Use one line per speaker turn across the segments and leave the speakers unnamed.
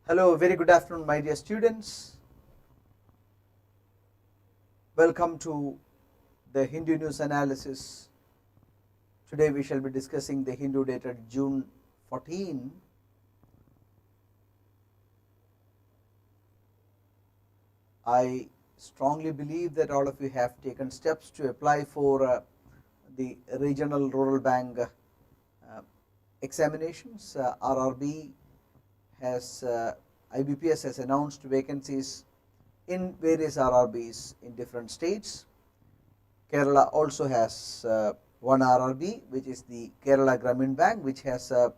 Hello, very good afternoon, my dear students. Welcome to the Hindu news analysis. Today we shall be discussing the Hindu dated June 14. I strongly believe that all of you have taken steps to apply for the regional rural bank examinations. RRB has IBPS has announced vacancies in various RRBs in different states. Kerala also has one RRB, which is the Kerala Grameen Bank, which has a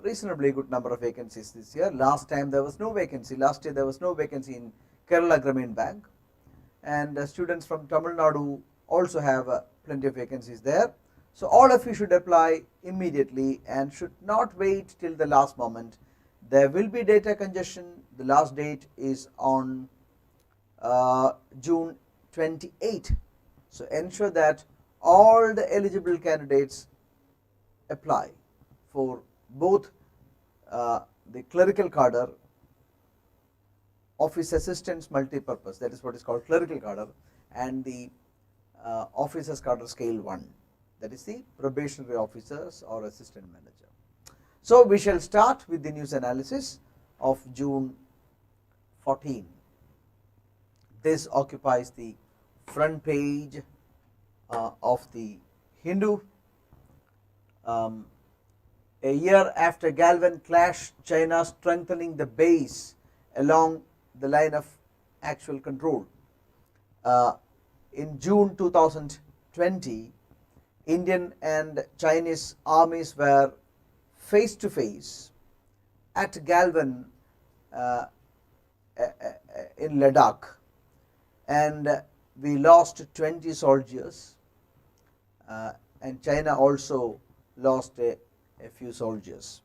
reasonably good number of vacancies this year. Last time there was no vacancy. Last year there was no vacancy in Kerala Grameen Bank, and students from Tamil Nadu also have plenty of vacancies there. So all of you should apply immediately and should not wait till the last moment. There will be data congestion. The last date is on June 28. So ensure that all the eligible candidates apply for both the clerical cadre, office assistants multi-purpose, that is what is called clerical cadre, and the officers cadre scale 1. That is the probationary officers or assistant manager. So we shall start with the news analysis of June 14. This occupies the front page of the Hindu. A year after Galvan clash, China strengthening the base along the line of actual control. In June 2020, Indian and Chinese armies were face to face at Galvan in Ladakh, and we lost 20 soldiers, and China also lost a few soldiers.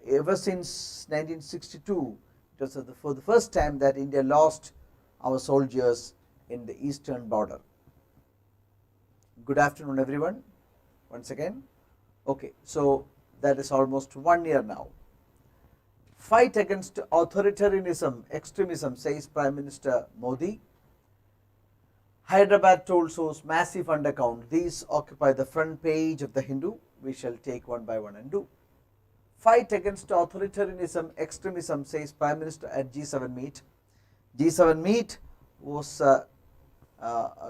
Ever since 1962, it was for the first time that India lost our soldiers in the eastern border. Good afternoon, everyone, once again. Okay, so that is almost 1 year now. Fight against authoritarianism, extremism, says Prime Minister Modi. Hyderabad toll source, massive undercount. These occupy the front page of the Hindu. We shall take one by one and do. Fight against authoritarianism, extremism, says Prime Minister at G7 meet. G7 meet was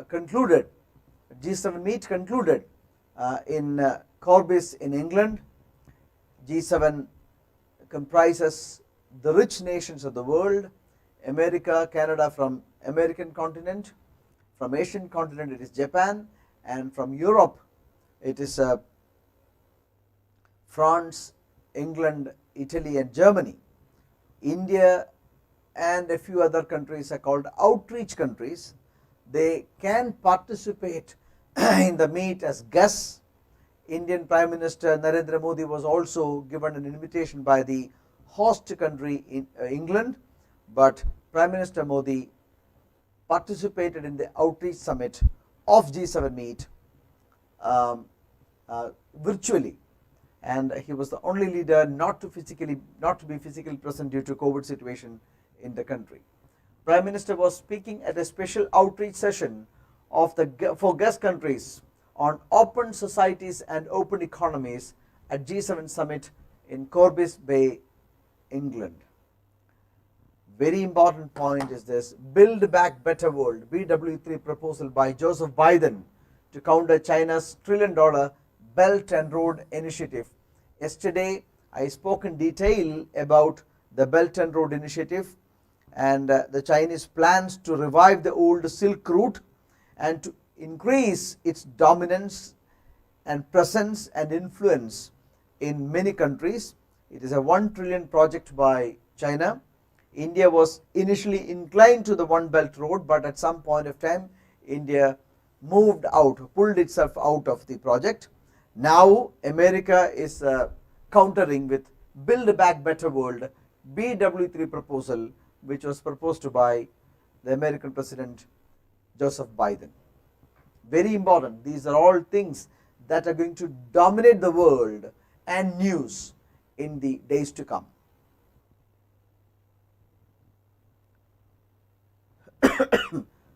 concluded. G7 meet concluded in Corbis in England. G7 comprises the rich nations of the world, America, Canada from American continent, from Asian continent it is Japan, and from Europe it is France, England, Italy and Germany. India and a few other countries are called outreach countries. They can participate in the meet as guests. Indian Prime Minister Narendra Modi was also given an invitation by the host country in England, but Prime Minister Modi participated in the outreach summit of G7 meet virtually, and he was the only leader not to be physically present due to COVID situation in the country. Prime Minister was speaking at a special outreach session for guest countries on open societies and open economies at G7 summit in Corbis Bay, England. Very important point is this: Build Back Better World, BW3 proposal by Joseph Biden to counter China's $1 trillion Belt and Road Initiative. Yesterday I spoke in detail about the Belt and Road Initiative and the Chinese plans to revive the old Silk Route and to increase its dominance and presence and influence in many countries. It is a 1 trillion project by China. India was initially inclined to the One Belt Road, but at some point of time India moved out, pulled itself out of the project. Now America is countering with Build Back Better World, BW3 proposal, which was proposed by the American President Joseph Biden. Very important. These are all things that are going to dominate the world and news in the days to come.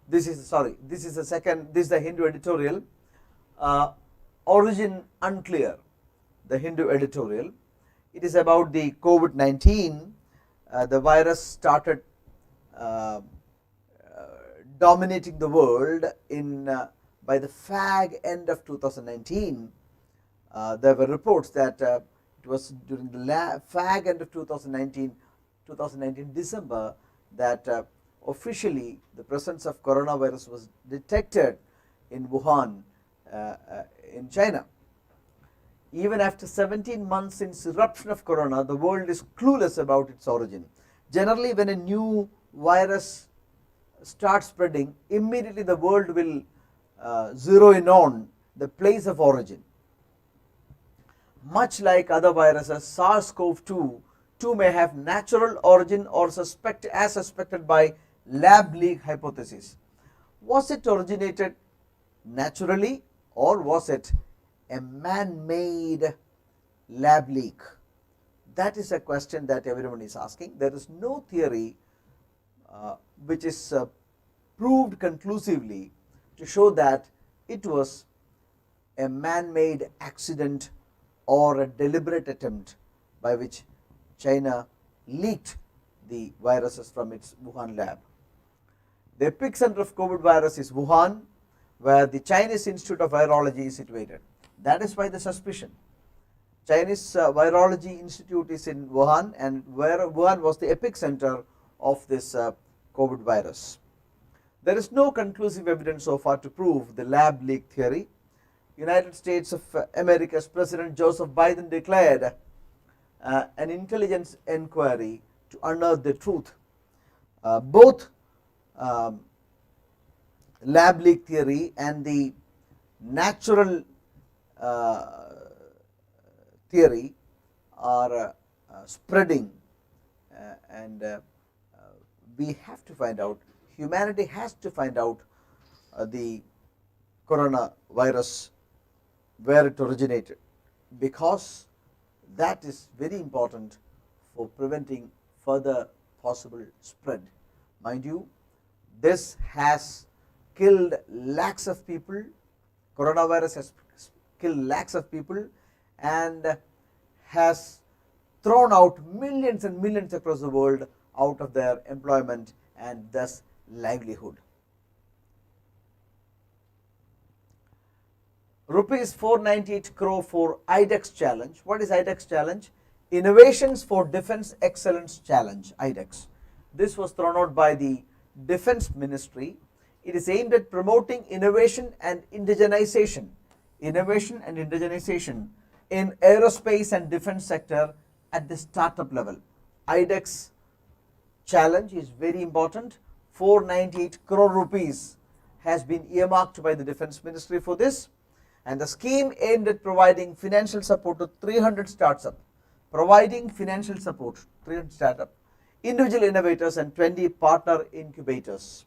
This is the Hindu editorial. Origin unclear, the Hindu editorial. It is about the COVID-19. The virus started dominating the world by the fag end of 2019. There were reports that it was during the fag end of 2019 December that officially the presence of coronavirus was detected in Wuhan in China. Even after 17 months since eruption of corona, the world is clueless about its origin. Generally, when a new virus starts spreading, immediately the world will zero in on the place of origin. Much like other viruses, SARS-CoV-2 may have natural origin or suspected by lab leak hypothesis. Was it originated naturally or was it a man-made lab leak? That is a question that everyone is asking. There is no theory which is proved conclusively to show that it was a man-made accident or a deliberate attempt by which China leaked the viruses from its Wuhan lab. The epicenter of COVID virus is Wuhan, where the Chinese Institute of Virology is situated. That is why the suspicion. Chinese Virology Institute is in Wuhan, and where Wuhan was the epicenter of this COVID virus. There is no conclusive evidence so far to prove the lab leak theory. United States of America's President Joseph Biden declared an intelligence inquiry to unearth the truth. Both lab leak theory and the natural theory are spreading, and we have to find out, humanity has to find out the coronavirus, where it originated, because that is very important for preventing further possible spread. Mind you, this has killed lakhs of people. Coronavirus has killed lakhs of people and has thrown out millions and millions across the world out of their employment and thus livelihood. Rs.498 Cr for iDEX challenge. What is iDEX challenge? Innovations for Defence Excellence Challenge, iDEX. This was thrown out by the Defence Ministry. It is aimed at promoting innovation and indigenization in aerospace and defence sector at the startup level. iDEX challenge is very important. 498 crore rupees has been earmarked by the Defence Ministry for this, and the scheme aimed at providing financial support to 300 startups, individual innovators and 20 partner incubators.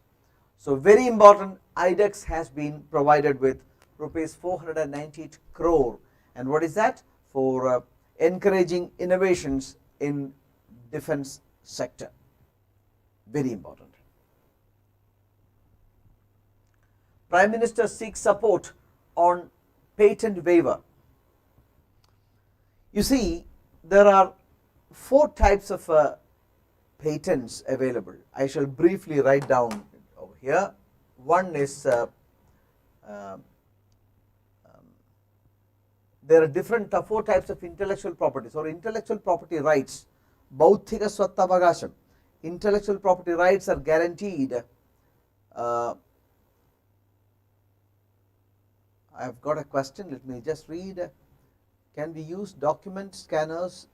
So very important, iDEX has been provided with rupees 498 crore. And what is that? For encouraging innovations in defence sector. Very important. Prime Minister seeks support on patent waiver. You see, there are 4 types of patents available. I shall briefly write down over here. One is there are different 4 types of intellectual properties or intellectual property rights. Bauthika Swattavagasham. Intellectual property rights are guaranteed. I have got a question, let me just read. Can we use document scanners,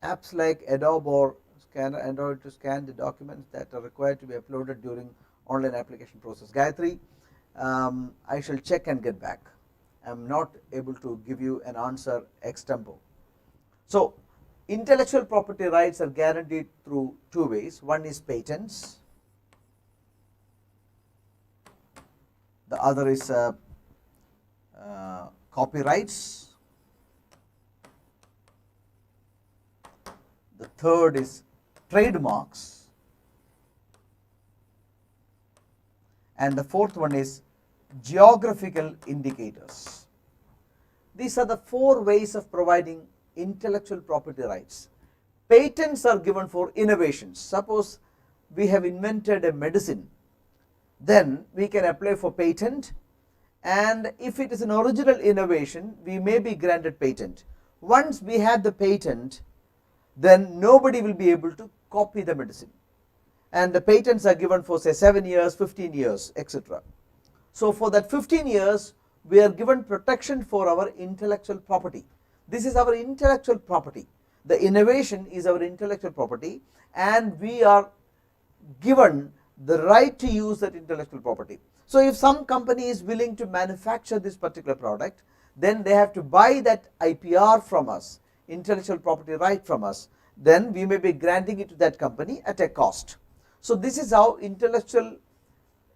apps like Adobe or Scanner Android to scan the documents that are required to be uploaded during online application process? Gayatri, I shall check and get back. I am not able to give you an answer ex tempo. So, intellectual property rights are guaranteed through 2 ways. One is patents, the other is copyrights. third is trademarks, and the fourth one is geographical indicators. These are the four ways of providing intellectual property rights. Patents are given for innovations. Suppose we have invented a medicine, then we can apply for patent, and if it is an original innovation, we may be granted patent. Once we have the patent, then nobody will be able to copy the medicine, and the patents are given for say 7 years, 15 years, etc. So for that 15 years, we are given protection for our intellectual property. This is our intellectual property. The innovation is our intellectual property, and we are given the right to use that intellectual property. So if some company is willing to manufacture this particular product, then they have to buy that IPR from us, intellectual property right from us. Then we may be granting it to that company at a cost. So this is how intellectual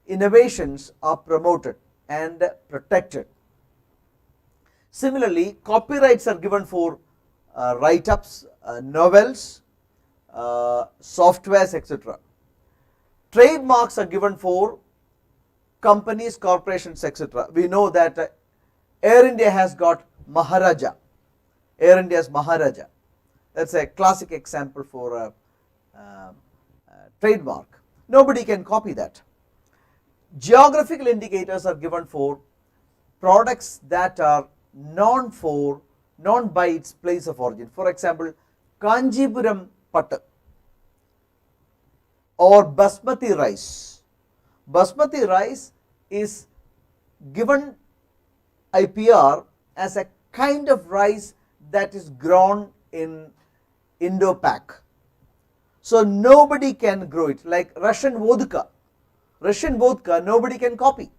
innovations are promoted and protected. Similarly, copyrights are given for write-ups, novels, softwares, etc. Trademarks are given for companies, corporations, etc. We know that Air India has got Maharaja, Air India's Maharaja. That's a classic example for a trademark. Nobody can copy that. Geographical indicators are given for products that are known by its place of origin. For example, Kanjipuram Pattu or Basmati rice. Basmati rice is given IPR as a kind of rice that is grown in Indo-Pak. So nobody can grow it, like Russian vodka. Russian vodka nobody can copy.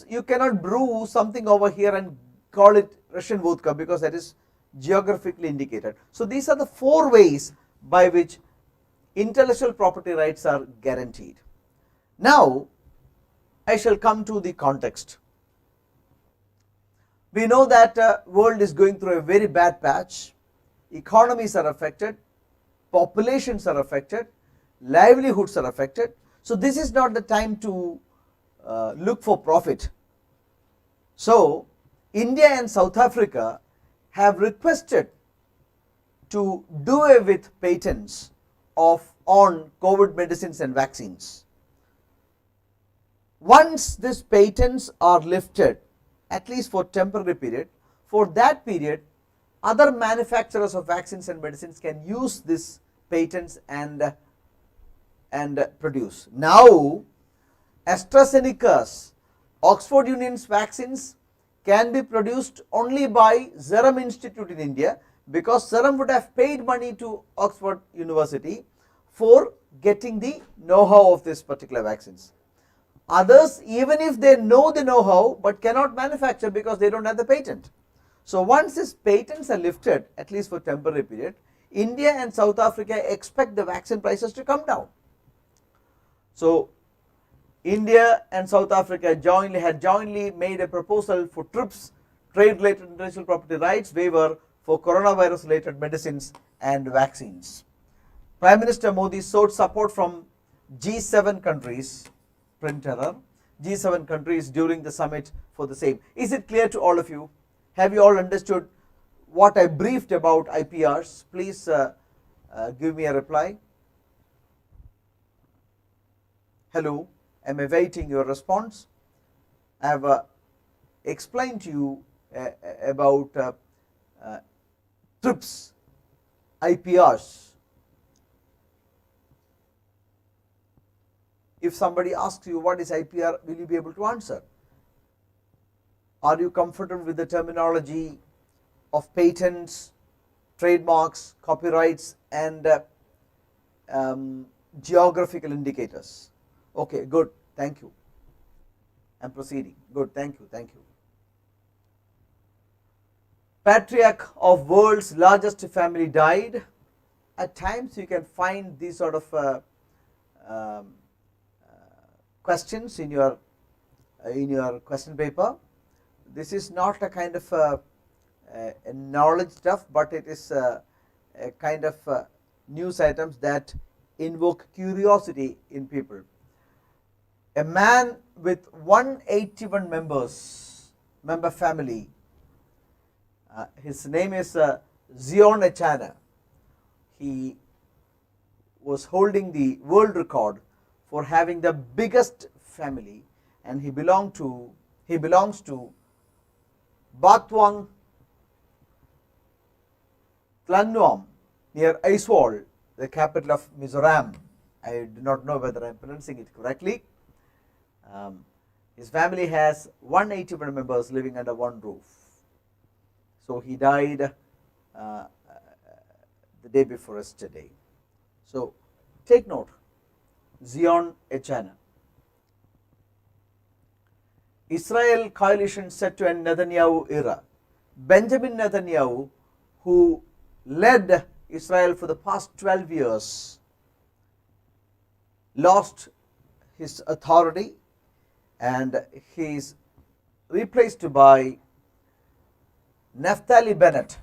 You cannot brew something over here and call it Russian vodka because that is geographically indicated. So these are the four ways by which intellectual property rights are guaranteed. Now I shall come to the context. We know that world is going through a very bad patch. Economies are affected, populations are affected, livelihoods are affected. So this is not the time to look for profit. So India and South Africa have requested to do away with patents on COVID medicines and vaccines. Once these patents are lifted, at least for temporary period, for that period other manufacturers of vaccines and medicines can use these patents and produce. Now AstraZeneca's, Oxford Union's vaccines can be produced only by Serum Institute in India, because Serum would have paid money to Oxford University for getting the know-how of this particular vaccines. Others, even if they know the know-how but cannot manufacture because they don't have the patent. So once these patents are lifted, at least for temporary period, India and South Africa expect the vaccine prices to come down. So India and South Africa had jointly made a proposal for TRIPS, trade related intellectual property rights waiver for coronavirus related medicines and vaccines. Prime Minister Modi sought support from G7 countries, print error, G7 countries during the summit for the same. Is it clear to all of you? Have you all understood what I briefed about IPRs? Please give me a reply. Hello, am I awaiting your response? I have explained to you about TRIPS, IPRs. If somebody asks you what is IPR, will you be able to answer? Are you comfortable with the terminology of patents, trademarks, copyrights and geographical indicators? Okay, good, thank you. I am proceeding. Good, thank you, thank you. Patriarch of world's largest family died. At times you can find these sort of questions in your question paper. This is not a kind of a knowledge stuff, but it is a kind of news items that invoke curiosity in people. A man with 181 member family, his name is Zion Echana. He was holding the world record for having the biggest family, and he belongs to Bathwang Tlannuam near Aizawl, the capital of Mizoram. I do not know whether I am pronouncing it correctly. His family has 181 members living under one roof. So he died the day before yesterday. So take note, Zion Echana. Israel coalition set to end Netanyahu era. Benjamin Netanyahu, who led Israel for the past 12 years, lost his authority, and he is replaced by Naftali Bennett,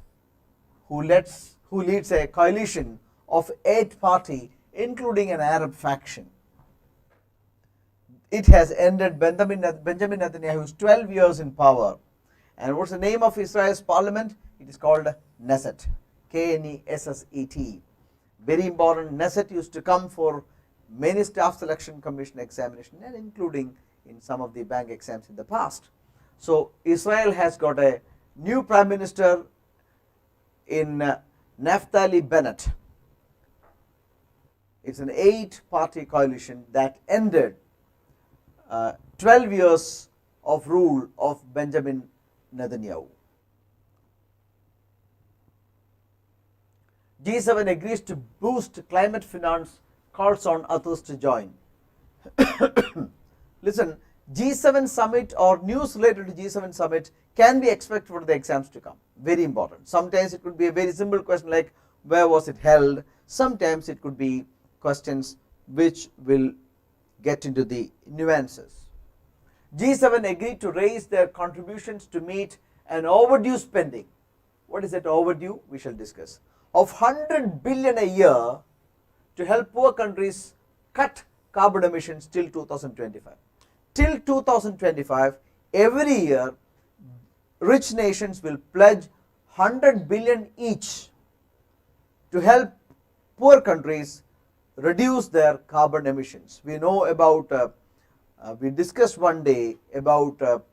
who leads a coalition of 8 parties, including an Arab faction. It has ended Benjamin Netanyahu's 12 years in power. And what's the name of Israel's parliament? It is called Knesset, Knesset. Very important. Knesset used to come for many staff selection commission examination, and including in some of the bank exams in the past. So Israel has got a new prime minister in Naftali Bennett. It's an 8-party coalition that ended 12 years of rule of Benjamin Netanyahu. G7 agrees to boost climate finance, calls on others to join. Listen, G7 summit or news related to G7 summit can be expected for the exams to come. Very important. Sometimes it could be a very simple question like where was it held. Sometimes it could be questions which will get into the nuances. G7 agreed to raise their contributions to meet an overdue spending. What is that overdue? We shall discuss. Of 100 billion a year to help poor countries cut carbon emissions till 2025. Till 2025, every year, rich nations will pledge 100 billion each to help poor countries reduce their carbon emissions. We know about, we discussed one day about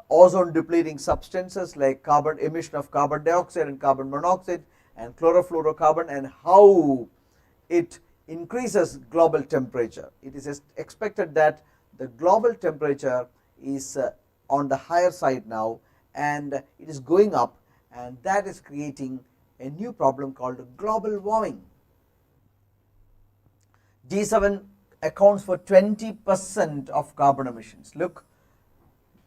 ozone depleting substances like emission of carbon dioxide and carbon monoxide and chlorofluorocarbon, and how it increases global temperature. It is expected that the global temperature is on the higher side now, and it is going up, and that is creating a new problem called global warming. G7 accounts for 20% of carbon emissions. Look,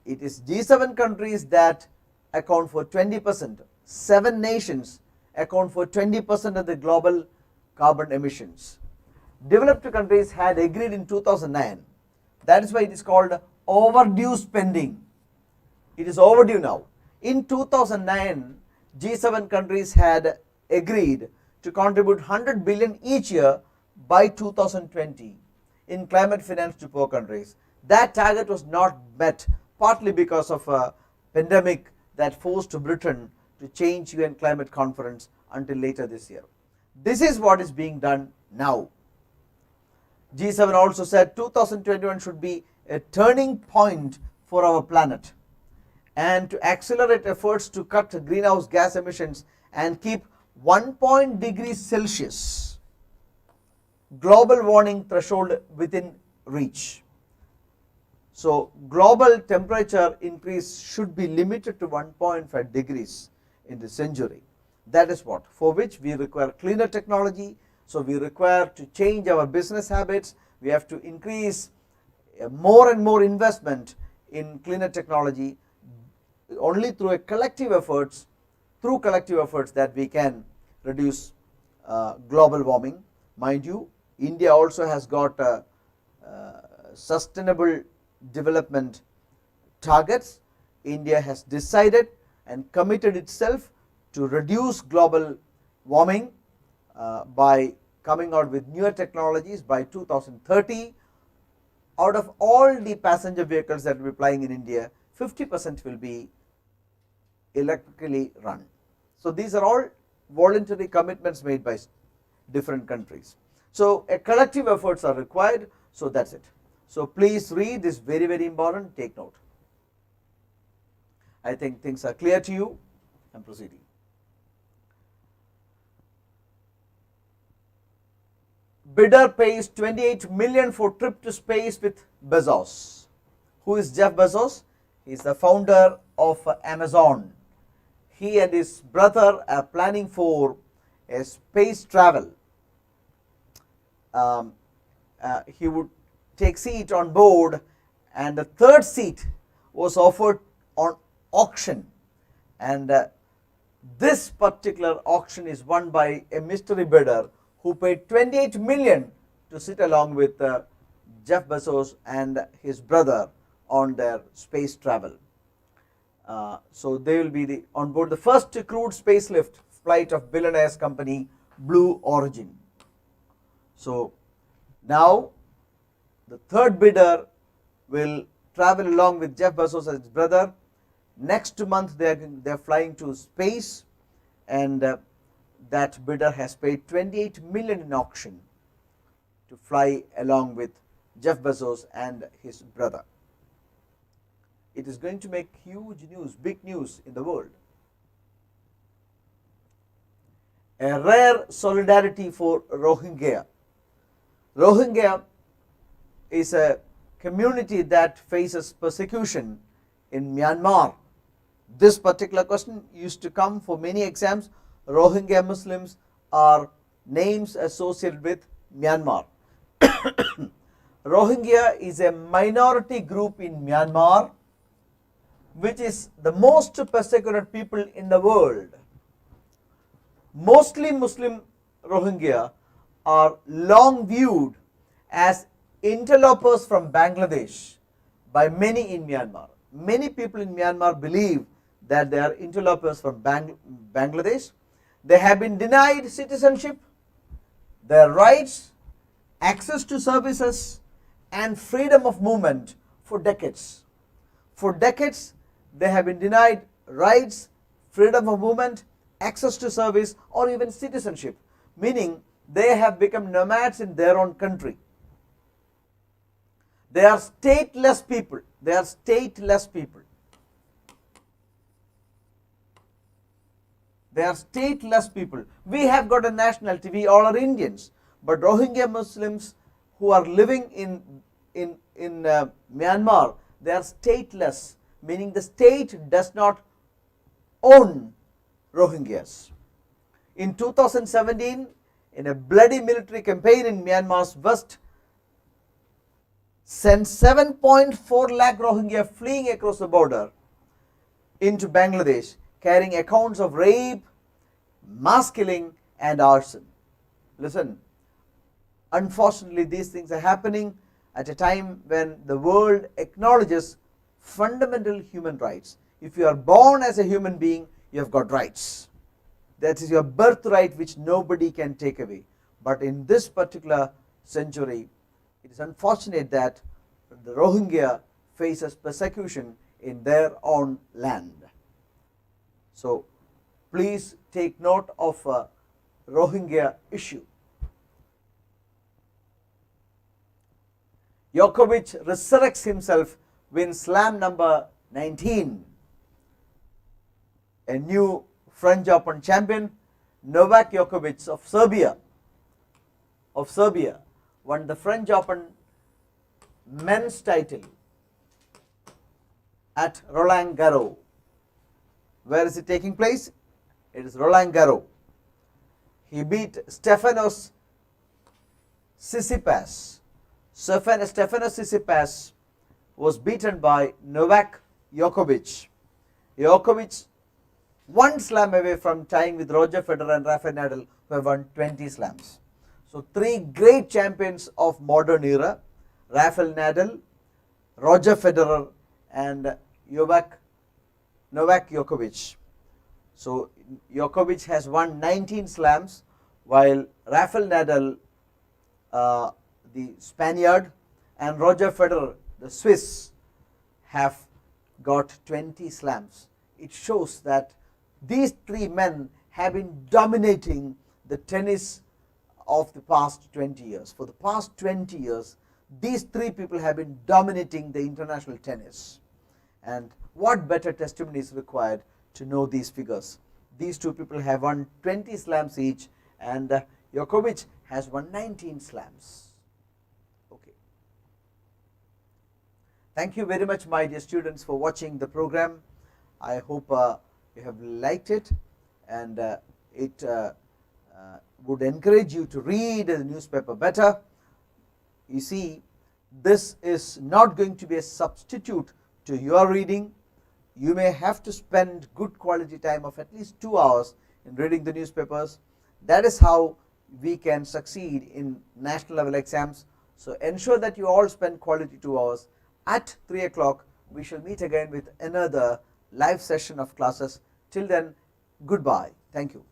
it is G7 countries that account for 20%. 7 nations account for 20% of the global carbon emissions. Developed countries had agreed in 2009. That is why it is called overdue spending. It is overdue now. In 2009, G7 countries had agreed to contribute 100 billion each year by 2020 in climate finance to poor countries. That target was not met, partly because of a pandemic that forced Britain to change UN climate conference until later this year. This is what is being done now. G7 also said 2021 should be a turning point for our planet, and to accelerate efforts to cut greenhouse gas emissions and keep 1 degrees Celsius global warming threshold within reach. So global temperature increase should be limited to 1.5 degrees in this century. That is what, for which we require cleaner technology. So we require to change our business habits. We have to increase more and more investment in cleaner technology. Only through collective efforts that we can reduce global warming. Mind you, India also has got sustainable development targets. India has decided and committed itself to reduce global warming by coming out with newer technologies. By 2030, out of all the passenger vehicles that will be flying in India, 50% will be electrically run. So these are all voluntary commitments made by different countries. So a collective efforts are required. So that's it. So please read this, very, very important, take note. I think things are clear to you. I'm proceeding. Bidder pays 28 million for trip to space with Bezos. Who is Jeff Bezos? He is the founder of Amazon. He and his brother are planning for a space travel. He would take seat on board, and the third seat was offered on auction, and this particular auction is won by a mystery bidder who paid 28 million to sit along with Jeff Bezos and his brother on their space travel. So they will be on board the first crewed spacelift flight of billionaire's company Blue Origin. So now the third bidder will travel along with Jeff Bezos and his brother. Next month they are flying to space, and that bidder has paid 28 million in auction to fly along with Jeff Bezos and his brother. It is going to make huge news, big news in the world. A rare solidarity for Rohingya. Rohingya is a community that faces persecution in Myanmar. This particular question used to come for many exams. Rohingya Muslims are names associated with Myanmar. Rohingya is a minority group in Myanmar, which is the most persecuted people in the world. Mostly Muslim Rohingya are long viewed as interlopers from Bangladesh by many in Myanmar. Many people in Myanmar believe that they are interlopers from Bangladesh. They have been denied citizenship, their rights, access to services, and freedom of movement for decades. For decades, they have been denied rights, freedom of movement, access to service, or even citizenship, meaning they have become nomads in their own country. They are stateless people. They are stateless people. They are stateless people. We have got a nationality. We all are Indians. But Rohingya Muslims who are living in Myanmar, they are stateless, meaning the state does not own Rohingyas. In 2017, in a bloody military campaign in Myanmar's west, sent 7.4 lakh Rohingya fleeing across the border into Bangladesh, carrying accounts of rape, mass killing, and arson. Listen, unfortunately, these things are happening at a time when the world acknowledges fundamental human rights. If you are born as a human being, you have got rights. That is your birthright, which nobody can take away. But in this particular century, it is unfortunate that the Rohingya faces persecution in their own land. So please take note of Rohingya issue. Djokovic resurrects himself, wins Slam number 19. A new French Open champion, Novak Djokovic of Serbia, won the French Open men's title at Roland Garros. Where is it taking place? It is Roland Garros. He beat Stefanos Tsitsipas. Stefanos Tsitsipas was beaten by Novak Djokovic. Djokovic one slam away from tying with Roger Federer and Rafael Nadal, who have won 20 slams. So three great champions of modern era: Rafael Nadal, Roger Federer, and Novak Djokovic. So Djokovic has won 19 slams, while Rafael Nadal, the Spaniard, and Roger Federer, the Swiss, have got 20 slams. It shows that these three men have been dominating the tennis of the past 20 years. For the past 20 years, these three people have been dominating the international tennis. And what better testimony is required to know these figures? These two people have won 20 slams each, and Djokovic has won 19 slams. Okay. Thank you very much, my dear students, for watching the program. I hope you have liked it, and it would encourage you to read the newspaper better. You see, this is not going to be a substitute to your reading. You may have to spend good quality time of at least 2 hours in reading the newspapers. That is how we can succeed in national level exams. So ensure that you all spend quality 2 hours. At 3 o'clock, we shall meet again with another live session of classes. Till then, goodbye. Thank you.